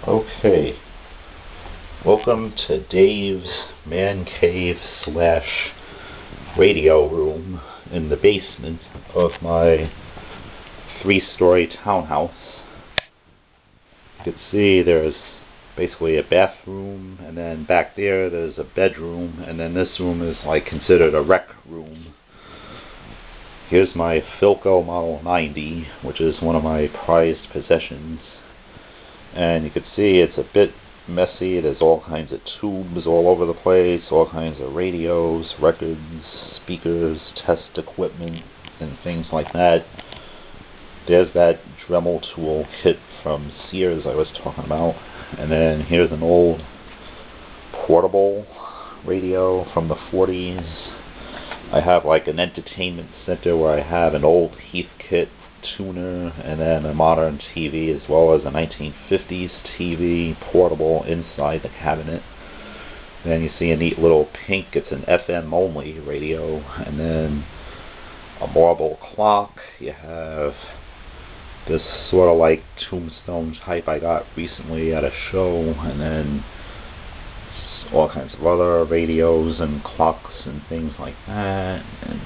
Okay, welcome to Dave's Man Cave / radio room in the basement of my 3-story townhouse. You can see there's basically a bathroom, and then back there's a bedroom, and then this room is like considered a rec room. Here's my Philco Model 90, which is one of my prized possessions. And you can see it's a bit messy. There's all kinds of tubes all over the place, all kinds of radios, records, speakers, test equipment, and things like that. There's that Dremel tool kit from Sears I was talking about. And then here's an old portable radio from the 40s. I have like an entertainment center where I have an old Heathkit tuner and then a modern TV, as well as a 1950s TV portable inside the cabinet. Then you see a neat little pink, it's an FM only radio, and then a marble clock. You have this sort of like tombstone type I got recently at a show, and then all kinds of other radios and clocks and things like that, and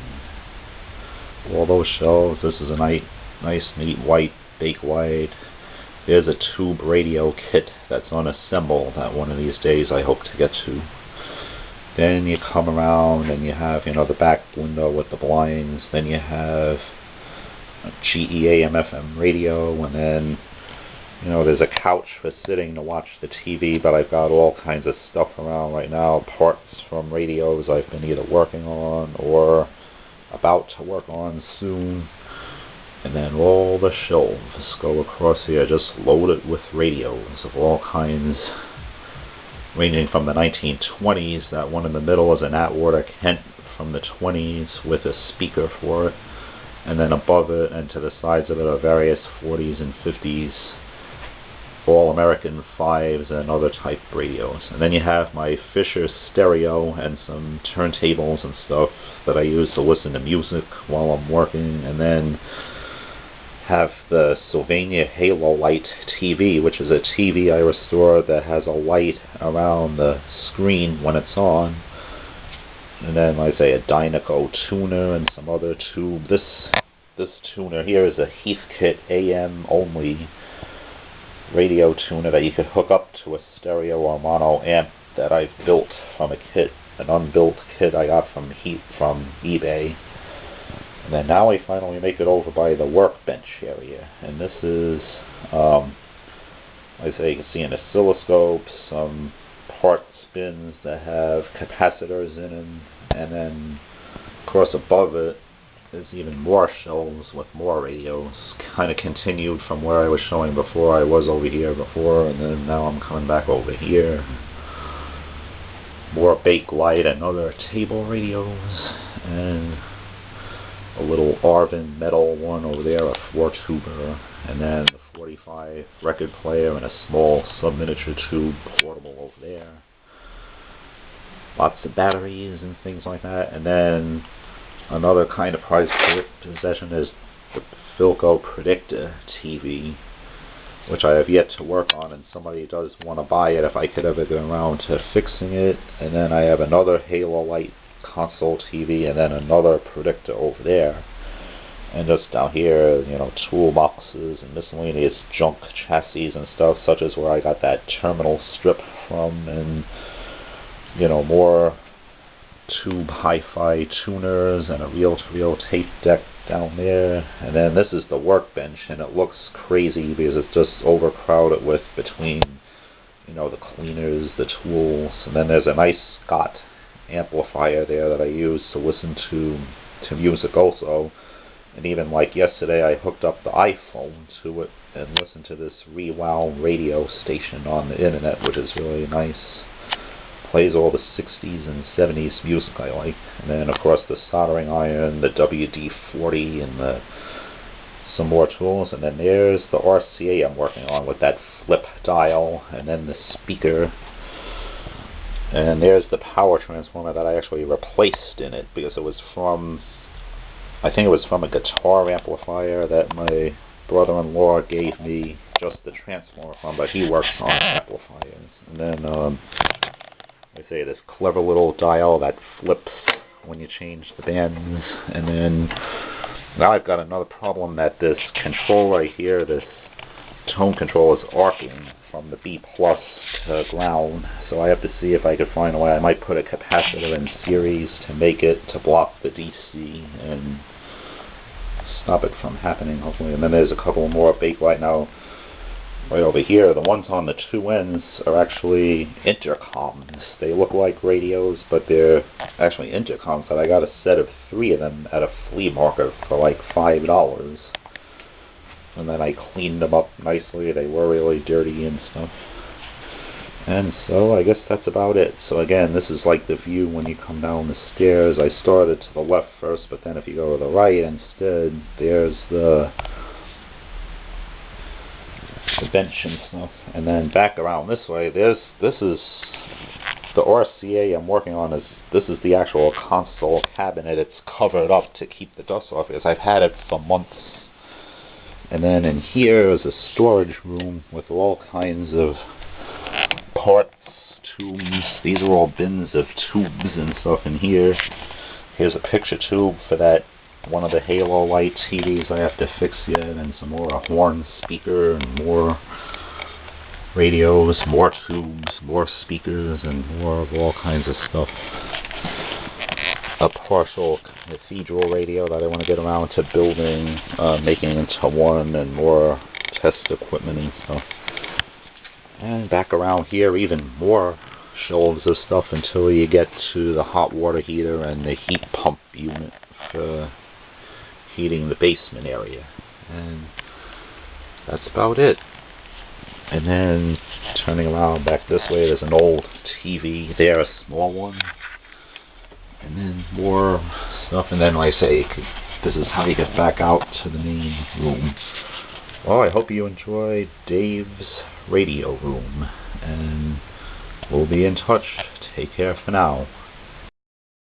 all those shelves. This is a nice neat white Bakelite. There's a tube radio kit that's unassembled that one of these days I hope to get to. Then you come around and you have, the back window with the blinds. Then you have a GE AM FM radio, and then there's a couch for sitting to watch the TV, but I've got all kinds of stuff around right now, parts from radios I've been either working on or about to work on soon. And then all the shelves go across here, just loaded with radios of all kinds, ranging from the 1920s. That one in the middle is an Atwater Kent from the 20s with a speaker for it. And then above it and to the sides of it are various 40s and 50s All-American 5s and other type radios. And then you have my Fisher stereo and some turntables and stuff that I use to listen to music while I'm working. And then have the Sylvania Halo Light TV, which is a TV I restored that has a light around the screen when it's on. And then, like I say, a Dynaco tuner and some other tube. This tuner here is a Heathkit AM only radio tuner that you could hook up to a stereo or mono amp that I've built from a kit, an unbuilt kit I got from eBay. And then now I finally make it over by the workbench area, and this is, like I say, you can see an oscilloscope, some part spins that have capacitors in them, and then of course above it there's even more shelves with more radios, kind of continued from where I was showing before. I was over here before, and then now I'm coming back over here. More Bakelite and other table radios, and a little Arvin metal one over there, a 4-tuber, and then the 45 record player and a small sub-miniature tube portable over there. Lots of batteries and things like that. And then another kind of prized possession is the Philco Predictor TV, which I have yet to work on, and somebody does want to buy it if I could ever get around to fixing it. And then I have another Halo Light console TV, and then another predictor over there. And just down here, toolboxes and miscellaneous junk chassis and stuff, such as where I got that terminal strip from, and more tube hi-fi tuners and a reel-to-reel tape deck down there. And then this is the workbench, and it looks crazy because it's just overcrowded with between the cleaners, the tools, and then there's a nice Scott amplifier there that I use to listen to music also. And even like yesterday I hooked up the iPhone to it and listened to this Rewow radio station on the internet, which is really nice. Plays all the 60s and 70s music I like. And then of course the soldering iron, the WD-40, and some more tools. And then there's the RCA I'm working on with that flip dial, and then the speaker. And there's the power transformer that I actually replaced in it, because it was from, I think it was from a guitar amplifier that my brother-in-law gave me just the transformer from, but he works on amplifiers. And then, I say this clever little dial that flips when you change the bands. And then now I've got another problem that this control right here, this tone control, is arcing from the B plus to ground. So I have to see if I could find a way. I might put a capacitor in series to make it to block the DC and stop it from happening, hopefully. And then there's a couple more Bakelite now right over here. The ones on the two ends are actually intercoms. They look like radios, but they're actually intercoms. But I got a set of 3 of them at a flea market for like $5. And then I cleaned them up nicely. They were really dirty and stuff. And so I guess that's about it. So again, this is like the view when you come down the stairs. I started to the left first, but then if you go to the right instead, there's the bench and stuff. And then back around this way, this is the RCA I'm working on. This is the actual console cabinet. It's covered up to keep the dust off, because I've had it for months. And then in here is a storage room with all kinds of parts, tubes. These are all bins of tubes and stuff in here. Here's a picture tube for that one of the Halo Light TVs I have to fix yet, and some more, a horn speaker, and more radios, more tubes, more speakers, and more of all kinds of stuff. A partial cathedral radio that I want to get around to building, making into one, and more test equipment and stuff. And back around here, even more shelves of stuff until you get to the hot water heater and the heat pump unit for heating the basement area. And that's about it. And then turning around back this way, there's an old TV there, a small one. And then more stuff. And then, like I say, this is how you get back out to the main room. Well, I hope you enjoyed Dave's Radio Room, and we'll be in touch. Take care for now.